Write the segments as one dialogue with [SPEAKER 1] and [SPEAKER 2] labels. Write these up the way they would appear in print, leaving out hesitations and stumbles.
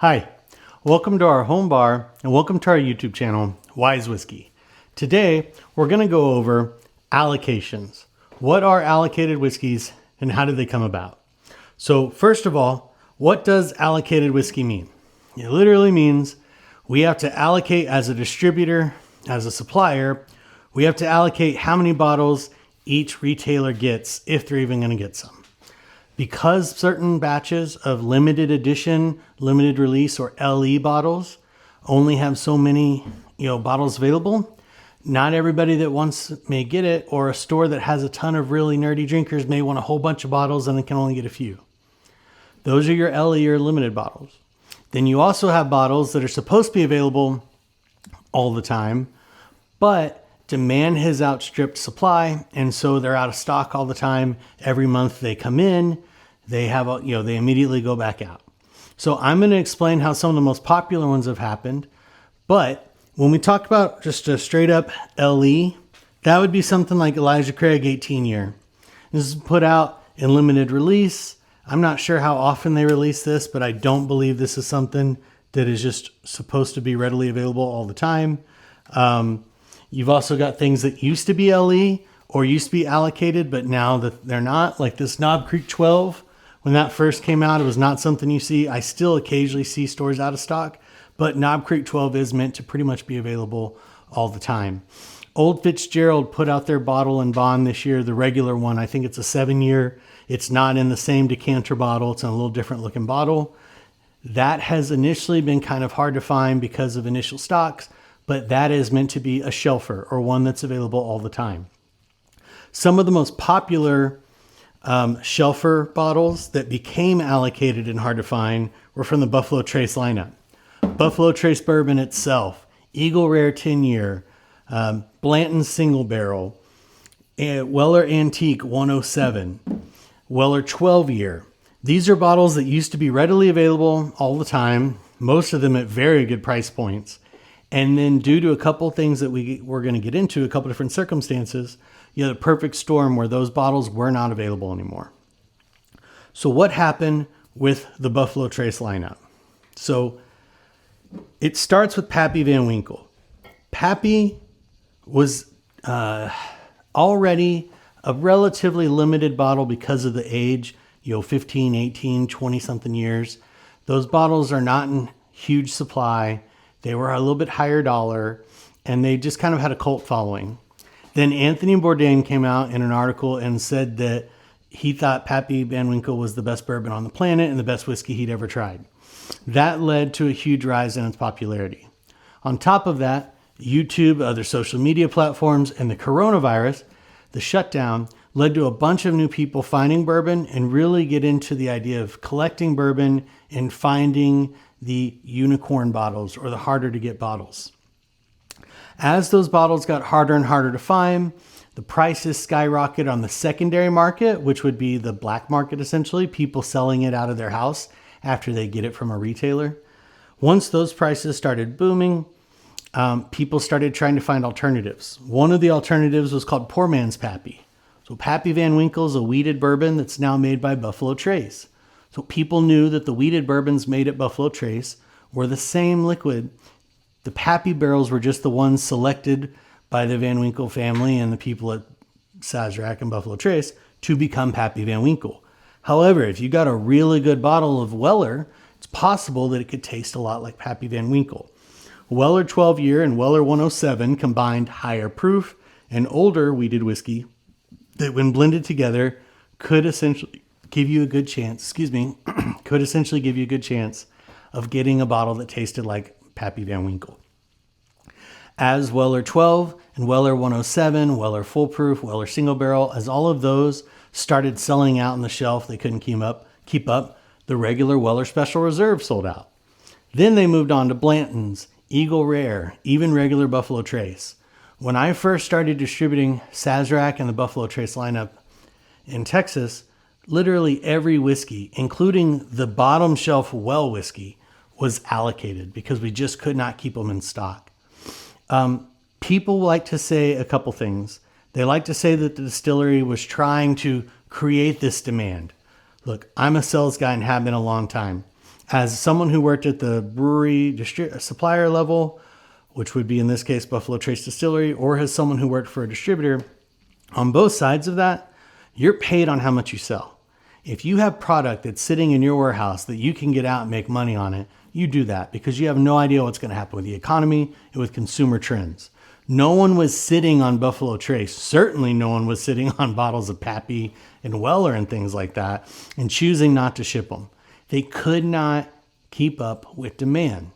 [SPEAKER 1] Hi, welcome to our home bar and welcome to our YouTube channel, Wise Whiskey. Today, we're going to go over allocations. What are allocated whiskeys and how do they come about? So first of all, what does allocated whiskey mean? It literally means we have to allocate as a distributor, as a supplier, we have to allocate how many bottles each retailer gets if they're even going to get some. Because certain batches of limited edition, limited release, or LE bottles only have so many, bottles available, not everybody that wants may get it, or a store that has a ton of really nerdy drinkers may want a whole bunch of bottles and they can only get a few. Those are your LE or limited bottles. Then you also have bottles that are supposed to be available all the time, but demand has outstripped supply, and so they're out of stock all the time. Every month they come in, they immediately go back out. So I'm going to explain how some of the most popular ones have happened. But when we talk about just a straight up LE, that would be something like Elijah Craig 18 year. This is put out in limited release. I'm not sure how often they release this, but I don't believe this is something that is just supposed to be readily available all the time. You've also got things that used to be LE or used to be allocated, but now that they're not, like this Knob Creek 12. When that first came out, it was not something you see. I still occasionally see stores out of stock, but Knob Creek 12 is meant to pretty much be available all the time. Old Fitzgerald put out their bottle and bond this year, the regular one. I think it's a 7 year. It's not in the same decanter bottle. It's in a little different looking bottle. That has initially been kind of hard to find because of initial stocks, but that is meant to be a shelfer or one that's available all the time. Some of the most popular shelfer bottles that became allocated and hard to find were from the Buffalo Trace lineup. Buffalo Trace bourbon itself, Eagle Rare 10 year, Blanton single barrel, Weller Antique 107, Weller 12 year. These are bottles that used to be readily available all the time, most of them at very good price points. And then due to a couple things that we're going to get into, a couple different circumstances, you had a perfect storm where those bottles were not available anymore. So what happened with the Buffalo Trace lineup? So it starts with Pappy Van Winkle. Pappy was already a relatively limited bottle because of the age, 15, 18, 20 something years. Those bottles are not in huge supply. They were a little bit higher dollar, and they just kind of had a cult following. Then Anthony Bourdain came out in an article and said that he thought Pappy Van Winkle was the best bourbon on the planet and the best whiskey he'd ever tried. That led to a huge rise in its popularity. On top of that, YouTube, other social media platforms, and the coronavirus, the shutdown, led to a bunch of new people finding bourbon and really get into the idea of collecting bourbon and finding the unicorn bottles or the harder to get bottles. As those bottles got harder and harder to find, the prices skyrocketed on the secondary market, which would be the black market essentially, people selling it out of their house after they get it from a retailer. Once those prices started booming, people started trying to find alternatives. One of the alternatives was called Poor Man's Pappy. So Pappy Van Winkle is a wheated bourbon that's now made by Buffalo Trace. So people knew that the wheated bourbons made at Buffalo Trace were the same liquid. The Pappy barrels were just the ones selected by the Van Winkle family and the people at Sazerac and Buffalo Trace to become Pappy Van Winkle. However, if you got a really good bottle of Weller, it's possible that it could taste a lot like Pappy Van Winkle. Weller 12 year and Weller 107 combined higher proof and older wheated whiskey that when blended together could essentially give you a good chance, of getting a bottle that tasted like Pappy Van Winkle. As Weller 12 and Weller 107, Weller Full Proof, Weller Single Barrel, as all of those started selling out on the shelf, they couldn't keep up, the regular Weller Special Reserve sold out. Then they moved on to Blanton's, Eagle Rare, even regular Buffalo Trace. When I first started distributing Sazerac and the Buffalo Trace lineup in Texas, literally every whiskey, including the bottom shelf well whiskey, was allocated because we just could not keep them in stock. People like to say a couple things. They like to say that the distillery was trying to create this demand. Look, I'm a sales guy and have been a long time. As someone who worked at the brewery supplier level, which would be in this case Buffalo Trace Distillery, or as someone who worked for a distributor, on both sides of that, you're paid on how much you sell. If you have product that's sitting in your warehouse that you can get out and make money on it, you do that because you have no idea what's going to happen with the economy and with consumer trends. No one was sitting on Buffalo Trace. Certainly no one was sitting on bottles of Pappy and Weller and things like that and choosing not to ship them. They could not keep up with demand.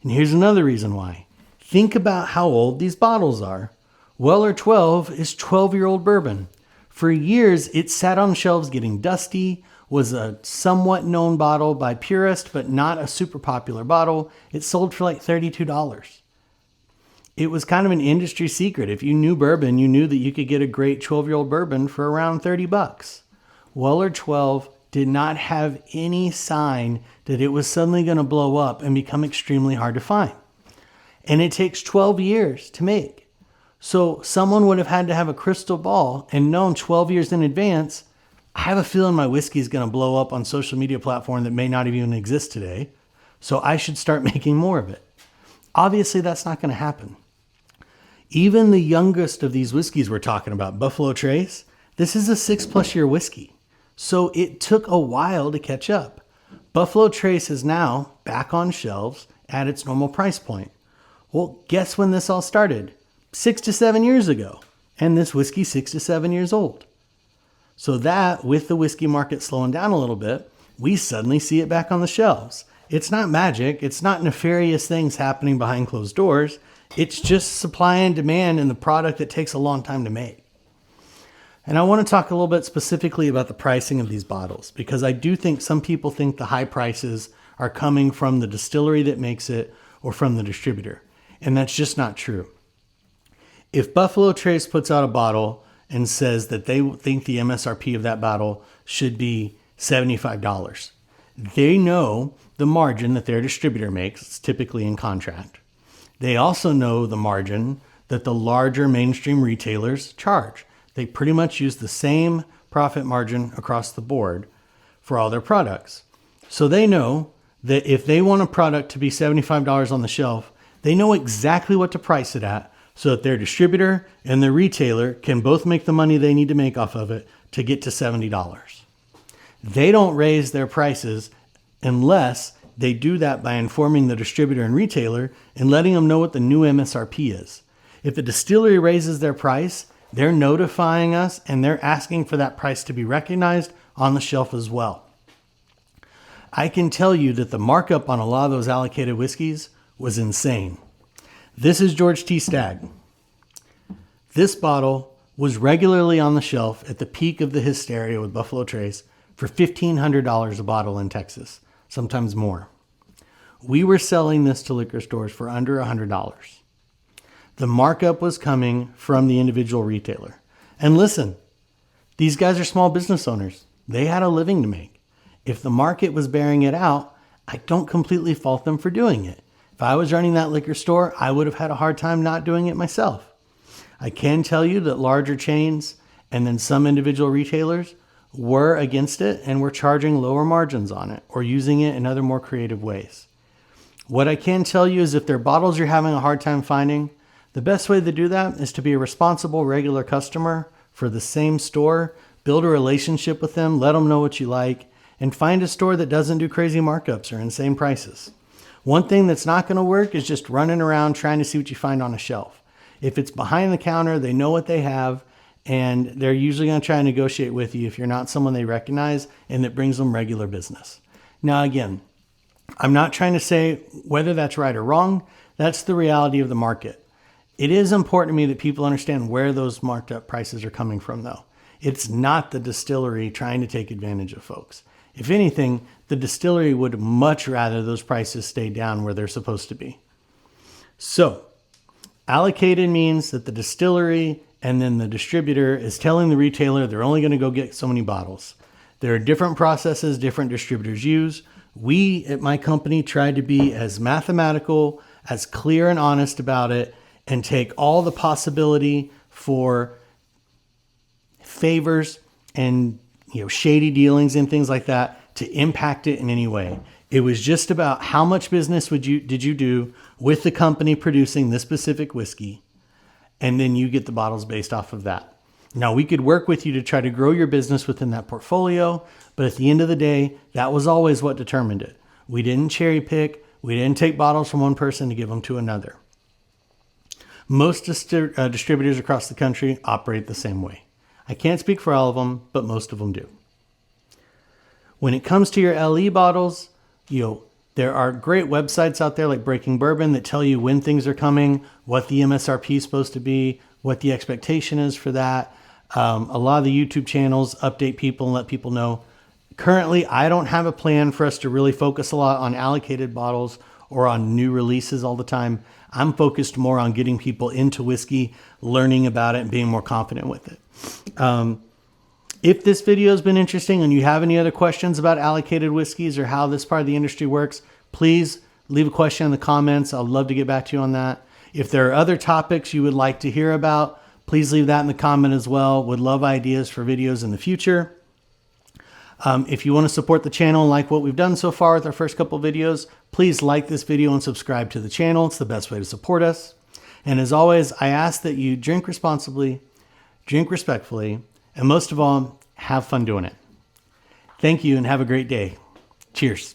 [SPEAKER 1] And here's another reason why. Think about how old these bottles are. Weller 12 is 12-year-old bourbon. For years, it sat on shelves getting dusty, was a somewhat known bottle by purists, but not a super popular bottle. It sold for like $32. It was kind of an industry secret. If you knew bourbon, you knew that you could get a great 12-year-old bourbon for around $30. Weller 12 did not have any sign that it was suddenly going to blow up and become extremely hard to find. And it takes 12 years to make. So someone would have had to have a crystal ball and known 12 years in advance, I have a feeling my whiskey is going to blow up on social media platform that may not even exist today. So I should start making more of it. Obviously, that's not going to happen. Even the youngest of these whiskeys we're talking about, Buffalo Trace, this is a 6+ year whiskey. So it took a while to catch up. Buffalo Trace is now back on shelves at its normal price point. Well, guess when this all started? 6 to 7 years ago. And this whiskey's 6 to 7 years old. So that, with the whiskey market slowing down a little bit, we suddenly see it back on the shelves. It's not magic. It's not nefarious things happening behind closed doors. It's just supply and demand in the product that takes a long time to make. And I want to talk a little bit specifically about the pricing of these bottles, because I do think some people think the high prices are coming from the distillery that makes it or from the distributor. And that's just not true. If Buffalo Trace puts out a bottle and says that they think the MSRP of that bottle should be $75, they know the margin that their distributor makes. It's typically in contract. They also know the margin that the larger mainstream retailers charge. They pretty much use the same profit margin across the board for all their products. So they know that if they want a product to be $75 on the shelf, they know exactly what to price it at so that their distributor and their retailer can both make the money they need to make off of it to get to $70. They don't raise their prices unless they do that by informing the distributor and retailer and letting them know what the new MSRP is. If the distillery raises their price, they're notifying us and they're asking for that price to be recognized on the shelf as well. I can tell you that the markup on a lot of those allocated whiskeys was insane. This is George T. Stagg. This bottle was regularly on the shelf at the peak of the hysteria with Buffalo Trace for $1,500 a bottle in Texas, sometimes more. We were selling this to liquor stores for under $100. The markup was coming from the individual retailer. And listen, these guys are small business owners. They had a living to make. If the market was bearing it out, I don't completely fault them for doing it. If I was running that liquor store, I would have had a hard time not doing it myself. I can tell you that larger chains and then some individual retailers were against it and were charging lower margins on it or using it in other more creative ways. What I can tell you is if there are bottles you're having a hard time finding, the best way to do that is to be a responsible, regular customer for the same store, build a relationship with them, let them know what you like, and find a store that doesn't do crazy markups or insane prices. One thing that's not going to work is just running around trying to see what you find on a shelf. If it's behind the counter, they know what they have, and they're usually going to try and negotiate with you if you're not someone they recognize and that brings them regular business. Now, again, I'm not trying to say whether that's right or wrong. That's the reality of the market. It is important to me that people understand where those marked up prices are coming from, though. It's not the distillery trying to take advantage of folks. If anything, the distillery would much rather those prices stay down where they're supposed to be. So, allocated means that the distillery and then the distributor is telling the retailer they're only going to go get so many bottles. There are different processes different distributors use. We at my company try to be as mathematical, as clear and honest about it, and take all the possibility for favors and shady dealings and things like that to impact it in any way. It was just about how much business did you do with the company producing this specific whiskey, and then you get the bottles based off of that. Now, we could work with you to try to grow your business within that portfolio, but at the end of the day, that was always what determined it. We didn't cherry pick. We didn't take bottles from one person to give them to another. Most distributors across the country operate the same way. I can't speak for all of them, but most of them do. When it comes to your LE bottles, there are great websites out there like Breaking Bourbon that tell you when things are coming, what the MSRP is supposed to be, what the expectation is for that. A lot of the YouTube channels update people and let people know. Currently, I don't have a plan for us to really focus a lot on allocated bottles or on new releases all the time. I'm focused more on getting people into whiskey, learning about it, and being more confident with it. If this video has been interesting and you have any other questions about allocated whiskeys or how this part of the industry works, please leave a question in the comments. I'd love to get back to you on that. If there are other topics you would like to hear about, please leave that in the comment as well. Would love ideas for videos in the future. If you want to support the channel and like what we've done so far with our first couple videos, please like this video and subscribe to the channel. It's the best way to support us. And as always, I ask that you drink responsibly, drink respectfully, and most of all, have fun doing it. Thank you and have a great day. Cheers.